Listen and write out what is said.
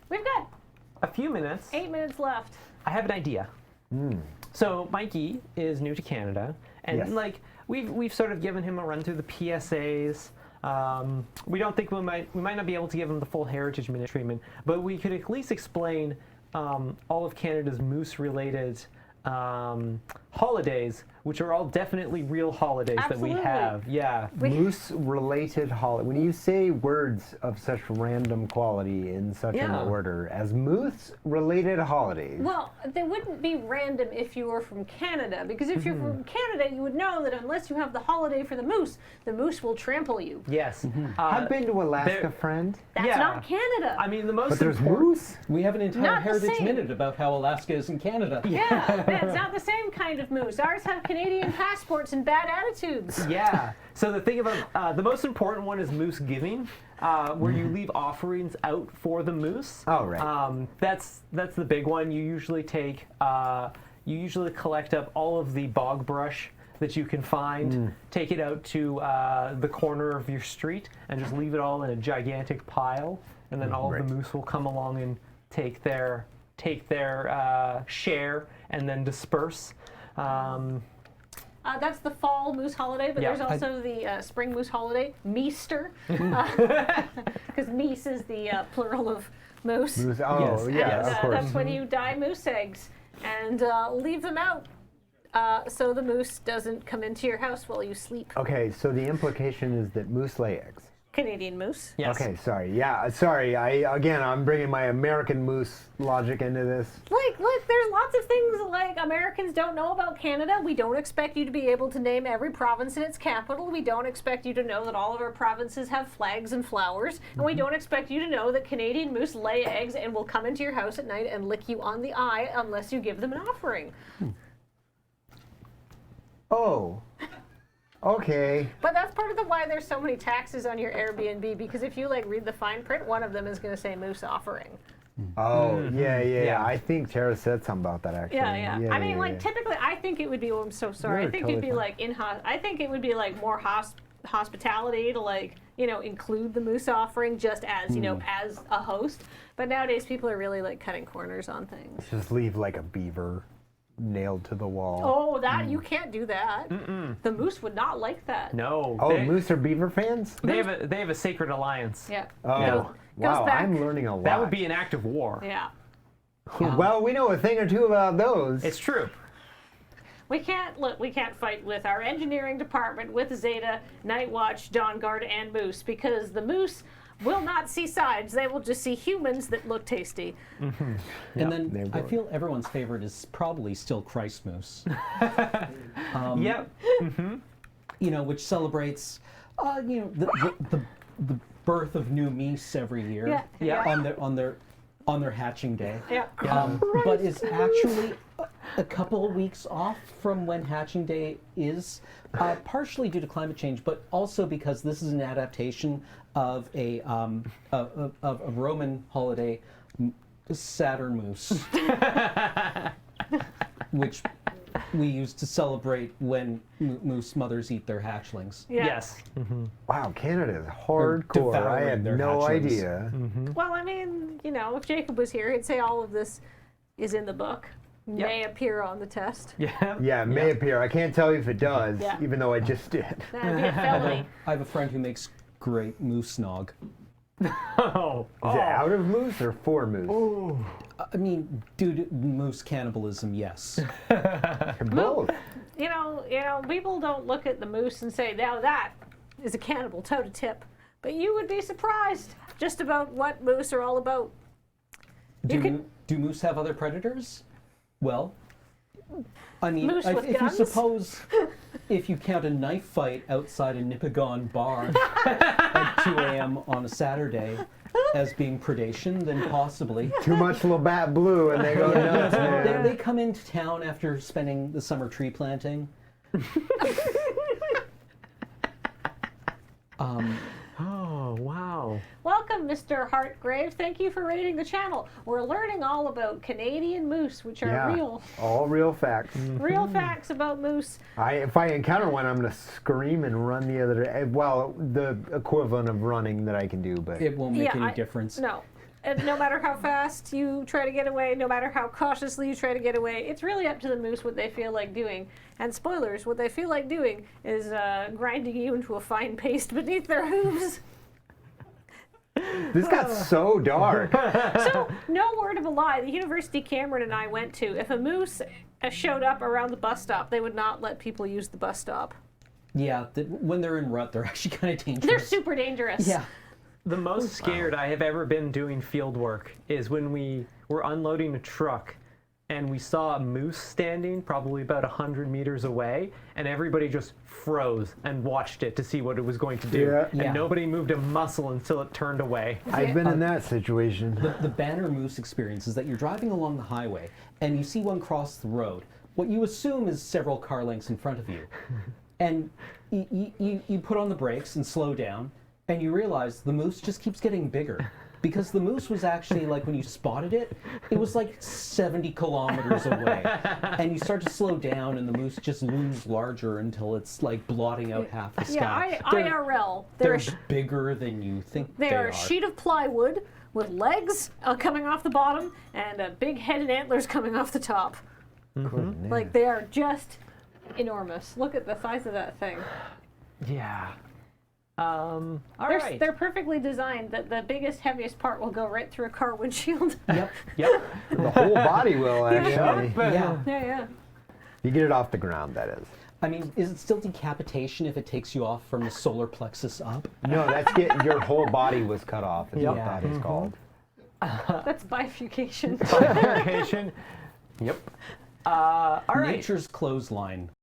We've got a few minutes. 8 minutes left. I have an idea. So Mikey is new to Canada, and Yes. like we've sort of given him a run through the PSAs. We don't think we might not be able to give him the full Heritage Minute treatment, but we could at least explain all of Canada's moose-related holidays, which are all definitely real holidays that we Absolutely. have. Yeah. Moose-related holiday. When you say words of such random quality in such an order as moose-related holidays. Well, they wouldn't be random if you were from Canada, because if you're from Canada, you would know that unless you have the holiday for the moose will trample you. Yes. I've been to Alaska, there- friend. That's not Canada. I mean, the most But there's important. moose? We have an entire Not the Heritage same. Minute about how Alaska is in Canada. Yeah, it's not the same kind of moose. Ours have Canadian passports and bad attitudes. Yeah. So the thing about the most important one is moose giving, where you leave offerings out for the moose. Oh, right. That's the big one. You usually collect up all of the bog brush that you can find, take it out to the corner of your street, and just leave it all in a gigantic pile, and then all of the moose will come along and take their share and then disperse. That's the fall moose holiday, but Yeah, there's also the spring moose holiday, Meester, because meese is the plural of moose. Moose. Oh, Yes. yeah, And, of course. that's when you dye moose eggs and leave them out so the moose doesn't come into your house while you sleep. Okay, so the implication is that moose lay eggs. Canadian moose. Yes. Okay, sorry. Yeah, sorry. I'm bringing my American moose logic into this. Like, look, there's lots of things like Americans don't know about Canada. We don't expect you to be able to name every province in its capital. We don't expect you to know that all of our provinces have flags and flowers. And we don't expect you to know that Canadian moose lay eggs and will come into your house at night and lick you on the eye unless you give them an offering. Oh. Okay. But that's part of the why there's so many taxes on your Airbnb, because if you read the fine print, one of them is going to say moose offering. Oh, yeah. Yeah. I think Tara said something about that actually. Yeah. I mean, typically, I think it would be. Oh, I'm so sorry. You're I think it'd be totally I think it would be more hospitality to include the moose offering just as as a host. But nowadays, people are really cutting corners on things. Just leave like a beaver nailed to the wall. Oh, that you can't do that. The moose would not like that. No. Oh, moose are beaver fans? They have a sacred alliance. Yeah. Oh, Yeah. wow. back. I'm learning a lot. That would be an act of war. Yeah. Well, we know a thing or two about those. It's true. We can't fight with our engineering department, with Zeta, Night Watch, Dawn Guard, and Moose, because the moose will not see sides. They will just see humans that look tasty. And then I feel everyone's favorite is probably still Christ Moose. Yep. Which celebrates, the birth of new meese every year. Yeah. On their hatching day. Yeah. But is actually a couple of weeks off from when hatching day is, partially due to climate change, but also because this is an adaptation of a Roman holiday, Saturn Moose, which we use to celebrate when moose mothers eat their hatchlings. Yeah. Yes. Wow, Canada is hardcore. I devouring had their no hatchlings. idea. Well, I mean, if Jacob was here, he'd say all of this is in the book. May appear on the test. Yeah. Yeah, it may appear. I can't tell you if it does, Yeah. even though I just did. That'd be a felony. I have a friend who makes great moose nog. Oh. Is it out of moose or for moose? I mean, due to moose cannibalism, yes. Both. People don't look at the moose and say, now that is a cannibal toe to tip. But you would be surprised just about what moose are all about. Do moose have other predators? Well, I mean, Moose with if you guns? suppose, if you count a knife fight outside a Nipigon bar at 2 a.m. on a Saturday as being predation, then possibly. Too much Labatt Blue and they go nuts, man. They come into town after spending the summer tree planting. Oh, wow. Welcome, Mr. Hartgrave. Thank you for rating the channel. We're learning all about Canadian moose, which are real. All real facts. Real facts about moose. If I encounter one, I'm going to scream and run the other way. Well, the equivalent of running that I can do, but It won't make any difference. No. And no matter how fast you try to get away, no matter how cautiously you try to get away, it's really up to the moose what they feel like doing. And spoilers, what they feel like doing is grinding you into a fine paste beneath their hooves. This got so dark. So, no word of a lie, the university Cameron and I went to, if a moose showed up around the bus stop, they would not let people use the bus stop. Yeah, when they're in rut, they're actually kind of dangerous. They're super dangerous. Yeah. The most scared I have ever been doing field work is when we were unloading a truck and we saw a moose standing probably about 100 meters away, and everybody just froze and watched it to see what it was going to do. Yeah. And Yeah. nobody moved a muscle until it turned away. I've been in that situation. The banner moose experience is that you're driving along the highway and you see one cross the road. What you assume is several car lengths in front of you. And you put on the brakes and slow down, and you realize the moose just keeps getting bigger. Because the moose was actually, like, when you spotted it, it was like 70 kilometers away. And you start to slow down, and the moose just looms larger until it's, like, blotting out half the sky. Yeah, IRL. They're bigger than you think they They're are. a sheet of plywood with legs coming off the bottom and a big head and antlers coming off the top. Goodness. Like, they are just enormous. Look at the size of that thing. Yeah. All right. They're perfectly designed that the biggest, heaviest part will go right through a car windshield. Yep. Yep. The whole body will, actually. Yeah. Yeah. You get it off the ground, that is. I mean, is it still decapitation if it takes you off from the solar plexus up? No, that's getting your whole body was cut off, is what Yep. that is called. That's bifurcation. Vacation. Yep. All right. Nature's clothesline.